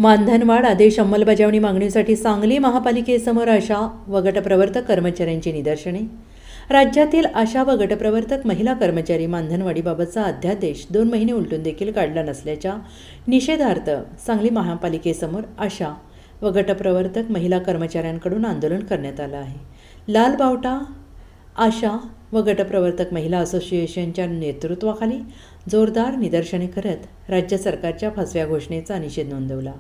मानधनवाढ आदेश अंमलबजावणी मागणीसाठी सांगली महापालिकेसमोर आशा व गटप्रवर्तक कर्मचाऱ्यांची निदर्शने। राज्यातील आशा व गटप्रवर्तक महिला कर्मचारी मानधनवाढीबाबतचा अध्यादेश 2 महिने उलटून देखील काढला नसल्याच्या निषेधार्थ सांगली महापालिकेसमोर आशा व गटप्रवर्तक महिला कर्मचाऱ्यांकडून आंदोलन करण्यात आलं आहे। लाल बावटा आशा व गटप्रवर्तक महिला असोसिएशनच्या नेतृत्वाखाली जोरदार निदर्शने करत राज्य सरकारच्या फसव्या घोषणेचा निषेध नोंदवला।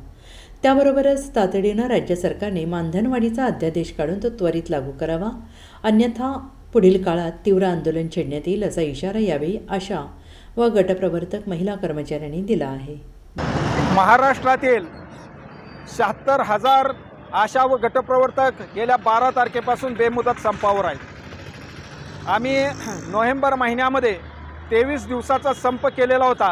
त्याबरोबरच तातडीनं राज्य सरकारने मानधनवाढीचा अध्यादेश काढून तो त्वरित लागू करावा, अन्यथा पुढील काळात तीव्र आंदोलन छेडण्यात येईल असा इशारा यावेळी आशा व गटप्रवर्तक महिला कर्मचाऱ्यांनी दिला आहे। महाराष्ट्रातील 76,000 आशा व गटप्रवर्तक गेल्या 12 तारखेपासून बेमुदत संपावर आहेत। आम्ही नोव्हेंबर महिन्यामध्ये 23 दिवसाचा संप केलेला होता।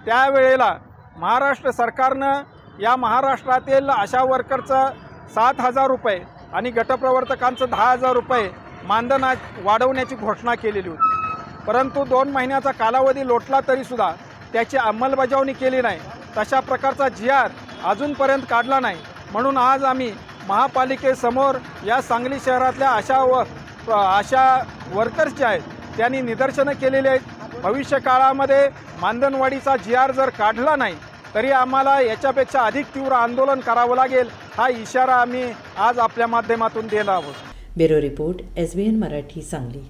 त्यावेळेला महाराष्ट्र सरकारनं या महाराष्ट्रातील आशा वर्करचं 7,000 रुपये आणि गटप्रवर्तकांचं 10,000 रुपये मानधन वाढवण्याची घोषणा केलेली होती, परंतु 2 महिन्याचा कालावधी लोटला तरीसुद्धा त्याची अंमलबजावणी केली नाही। तशा प्रकारचा GR अजूनपर्यंत काढला नाही। म्हणून आज आम्ही महापालिकेसमोर या सांगली शहरातल्या आशा वर्कर्स जे आहेत त्यांनी निदर्शनं केलेली आहेत। भविष्य काळामध्ये मानधनवाढीचा GR जर काढला नाही तरी आम्हाला याच्यापेक्षा अधिक तीव्र आंदोलन करावं लागेल, हा इशारा आम्ही आज आपल्या माध्यमातून देणार आहोत। Bureau report SBN Marathi Sangli.